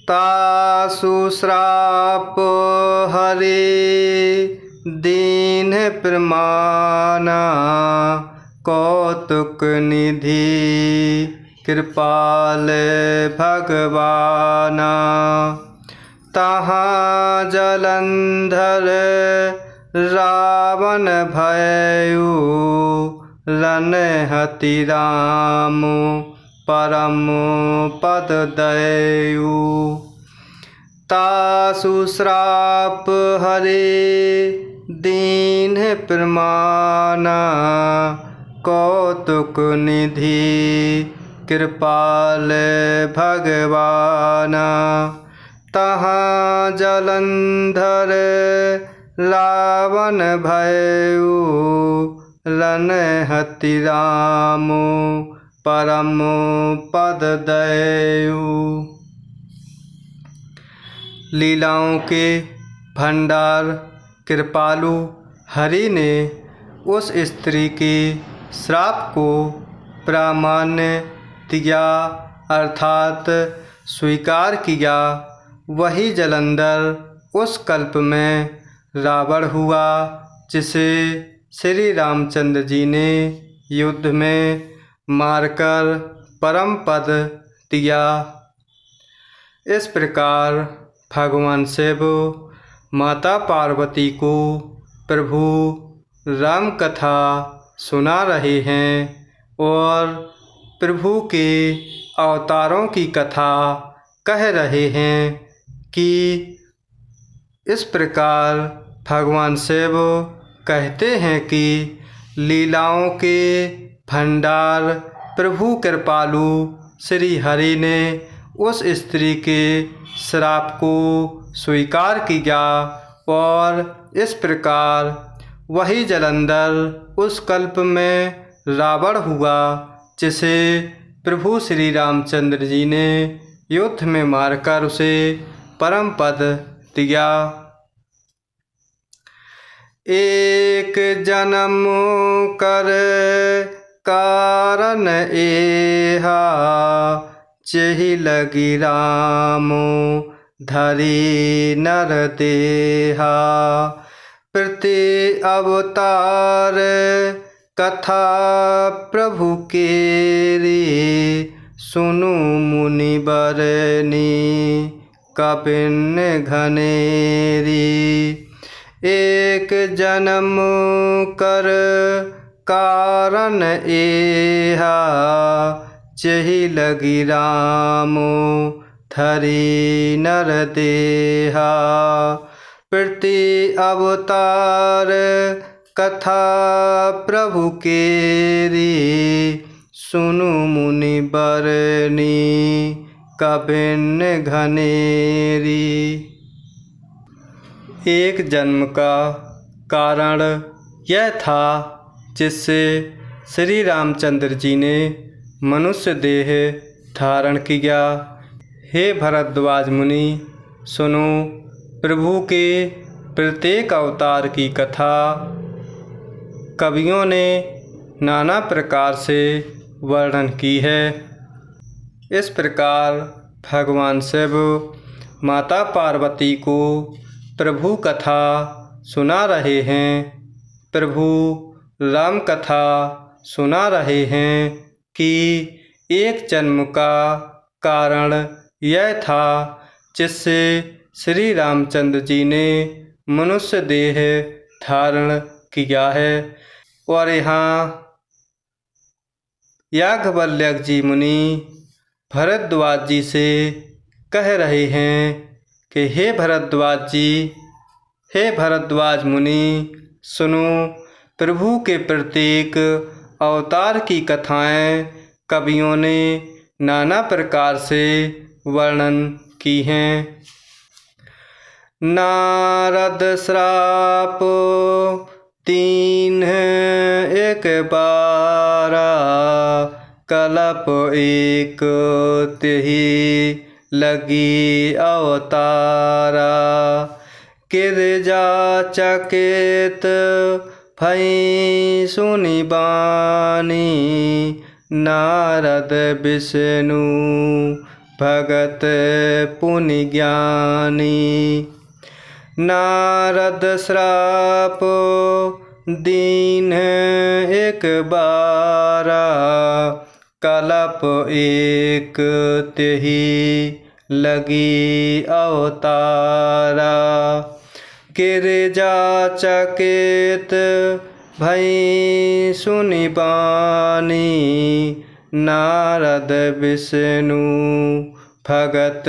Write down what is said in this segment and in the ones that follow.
तासु श्राप हरे दीन प्रमाना कौतुक निधि कृपाल भगवाना। तहाँ जलंधर रावण भयउ लन हति राम परम पद दयु। तासु श्राप हरे दीन प्रमाना कौतुक निधि कृपाल भगवाना। तहाँ जलंधर रावण भयउ लन हति राम परम पद दयु। लीलाओं के भंडार कृपालु हरि ने उस स्त्री के श्राप को प्रामाण्य दिया अर्थात स्वीकार किया। वही जलंधर उस कल्प में रावण हुआ जिसे श्री रामचंद्र जी ने युद्ध में मारकर परम पद दिया। इस प्रकार भगवान शिव माता पार्वती को प्रभु राम कथा सुना रहे हैं और प्रभु के अवतारों की कथा कह रहे हैं कि इस प्रकार भगवान शिव कहते हैं कि लीलाओं के भंडार प्रभु कृपालु श्री हरि ने उस स्त्री के श्राप को स्वीकार किया और इस प्रकार वही जलंधर उस कल्प में रावण हुआ जिसे प्रभु श्री रामचंद्र जी ने युद्ध में मारकर उसे परम पद दिया। एक जन्म कर कारण एहा जेहि लगी राम धरी नर देहा। प्रति अवतार कथा प्रभु केरी सुनु मुनि बरनी कपिन घनेरी। एक जन्म कर कारण एहा जेहि लगी राम धरी नर देहा। प्रति अवतार कथा प्रभु केरी सुनु मुनि बरनी कपिन घनेरी। एक जन्म का कारण यह था जिससे श्री रामचंद्र जी ने मनुष्य देह धारण किया। हे भरद्वाज मुनि सुनो, प्रभु के प्रत्येक अवतार की कथा कवियों ने नाना प्रकार से वर्णन की है। इस प्रकार भगवान शिव माता पार्वती को प्रभु कथा सुना रहे हैं, प्रभु राम कथा सुना रहे हैं कि एक जन्म का कारण यह था जिससे श्री रामचंद्र जी ने मनुष्य देह धारण किया है। और यहाँ याज्ञवल्क्य जी मुनि भरद्वाज जी से कह रहे हैं कि हे भरद्वाज जी, हे भरद्वाज मुनि सुनो, प्रभु के प्रत्येक अवतार की कथाएं कवियों ने नाना प्रकार से वर्णन की हैं। नारद श्राप तीन एक बारा कलप एक तेहि लगी अवतारा। गिरजा चकित भई सुनि बानी नारद विष्णु भगत पुनि ज्ञानी। नारद श्राप दीन एक बारा, कलप एक तेहि लगी अवतारा। गिरिजा चकित भई सुनि बानी, नारद विष्णु भगत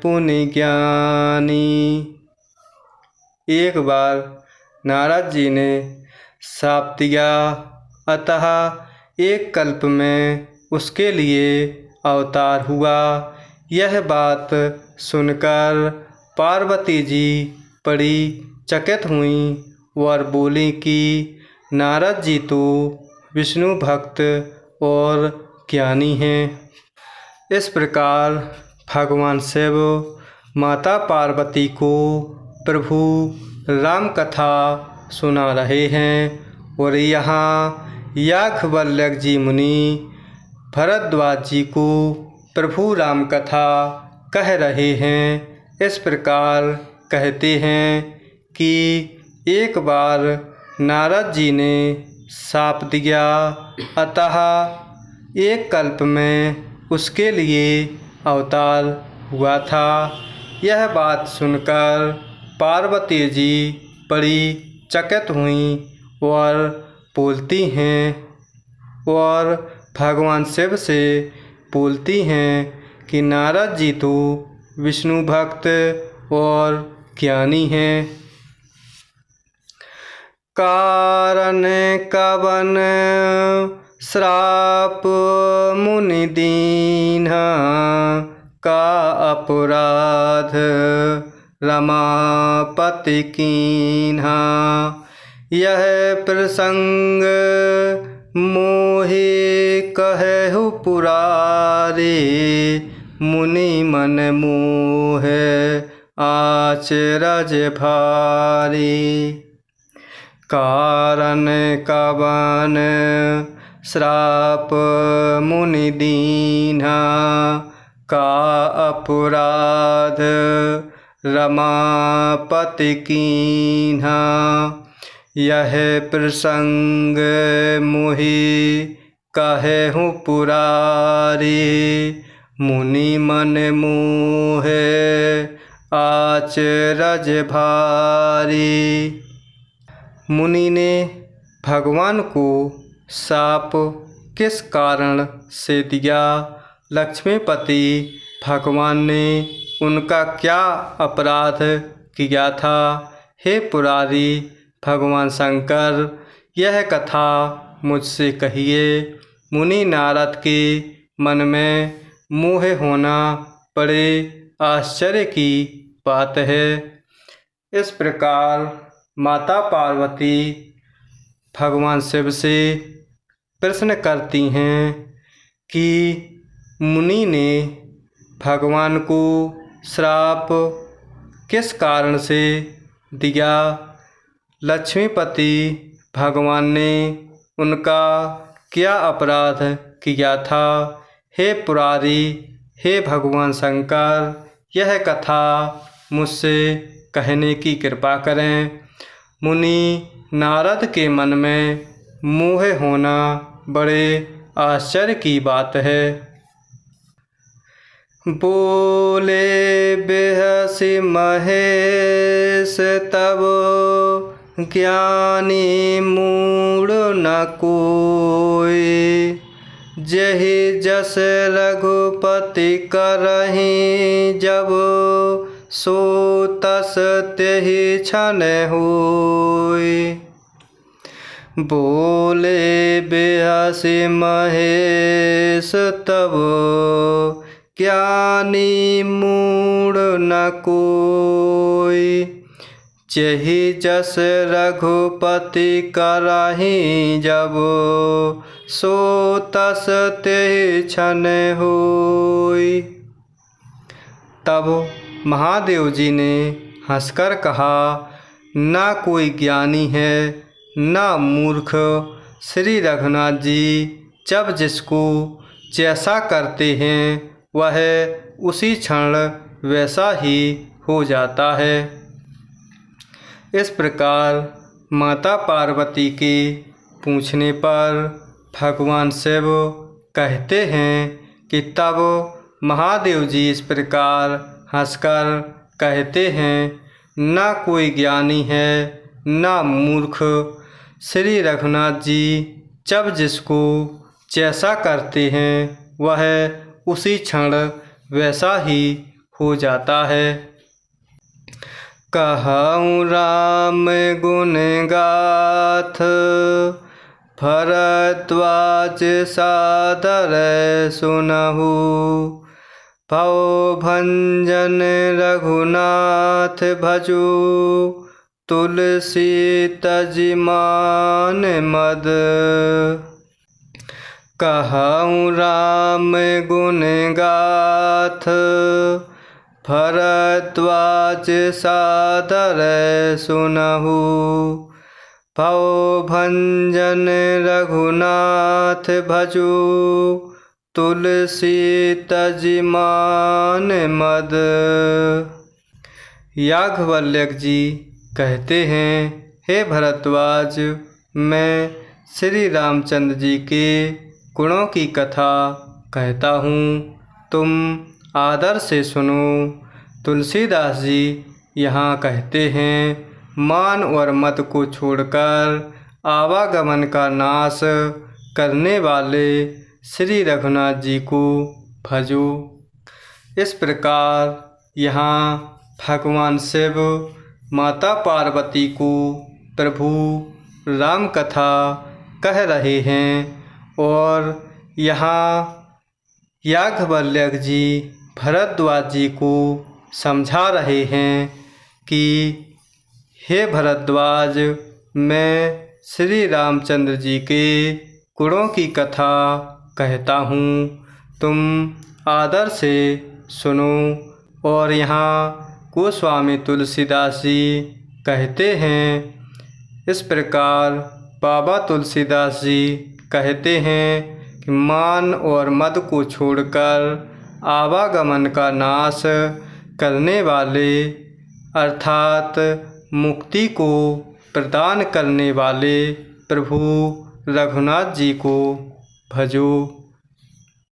पुनि ज्ञानी। एक बार नारद जी ने शाप दिया, अतः एक कल्प में उसके लिए अवतार हुआ। यह बात सुनकर पार्वती जी बड़ी चकित हुईं और बोली कि नारद जी तो विष्णु भक्त और ज्ञानी हैं। इस प्रकार भगवान शिव माता पार्वती को प्रभु राम कथा सुना रहे हैं और यहाँ याज्ञवल्क्य जी मुनि भरद्वाज जी को प्रभु राम कथा कह रहे हैं। इस प्रकार कहते हैं कि एक बार नारद जी ने शाप दिया, अतः एक कल्प में उसके लिए अवतार हुआ था। यह बात सुनकर पार्वती जी बड़ी चकित हुईं और बोलती हैं और भगवान शिव से बोलती हैं कि नारद जी तो विष्णु भक्त और ज्ञानी हैं। कारण कवन श्राप मुनि दीन्हा, का अपराध रमापति कीन्हा। यह प्रसंग मोहि कहु पुरारी, मुनि मन मोह आचरज भारी। कारण कवन श्राप मुनि दीन्हा, का अपराध रमापति कीन्हा। यह प्रसंग मोहि कहु पुरारी, मुनि मन मोह आचरज भारी। मुनि ने भगवान को शाप किस कारण से दिया? लक्ष्मीपति भगवान ने उनका क्या अपराध किया था? हे पुरारी भगवान शंकर, यह कथा मुझसे कहिए। मुनि नारद के मन में मोह होना बड़े आश्चर्य की बात है। इस प्रकार माता पार्वती भगवान शिव से प्रश्न करती हैं कि मुनि ने भगवान को श्राप किस कारण से दिया? लक्ष्मीपति भगवान ने उनका क्या अपराध किया था? हे पुरारी, हे भगवान शंकर, यह कथा मुझसे कहने की कृपा करें। मुनि नारद के मन में मोह होना बड़े आश्चर्य की बात है। बोले बेहसि महेश तब, ज्ञानी मूढ़ न कोई। जहि जस रघुपति करहिं जब, सो तस तेहि क्षण होई। बोले बेहसि महेश तब, ज्ञानी मूढ़ न कोई। जहि जस रघुपति करहिं जब, सो तस तेहि क्षण होई। तब महादेव जी ने हंसकर कहा, ना कोई ज्ञानी है ना मूर्ख। श्री रघुनाथ जी जब जिसको जैसा करते हैं वह उसी क्षण वैसा ही हो जाता है। इस प्रकार माता पार्वती के पूछने पर भगवान शिव कहते हैं कि तब महादेव जी इस प्रकार हंसकर कहते हैं, ना कोई ज्ञानी है ना मूर्ख। श्री रघुनाथ जी जब जिसको जैसा करते हैं वह उसी क्षण वैसा ही हो जाता है। कहऊँ राम गुण गाथ, भरद्वाज सादर सुनहु। भव भंजन रघुनाथ भजु, तुलसी तजि मान मद। कहऊँ राम गुण गाथ, भरद्वाज सादर सुनहु। भव भंजन रघुनाथ भजु, तुलसी तजि मान मद। याज्ञवल्क्य जी कहते हैं, हे भरद्वाज, मैं श्री रामचंद्र जी के गुणों की कथा कहता हूँ, तुम आदर से सुनो। तुलसीदास जी यहाँ कहते हैं, मान और मद को छोड़कर आवागमन का नाश करने वाले श्री रघुनाथ जी को भजो। इस प्रकार यहाँ भगवान शिव माता पार्वती को प्रभु राम कथा कह रहे हैं और यहाँ याज्ञवल्क्य जी भरद्वाज जी को समझा रहे हैं कि हे भरद्वाज, मैं श्री रामचंद्र जी के गुणों की कथा कहता हूँ, तुम आदर से सुनो। और यहाँ गोस्वामी तुलसीदास जी कहते हैं, इस प्रकार बाबा तुलसीदास जी कहते हैं कि मान और मद को छोड़कर आवागमन का नाश करने वाले अर्थात मुक्ति को प्रदान करने वाले प्रभु रघुनाथ जी को भजो।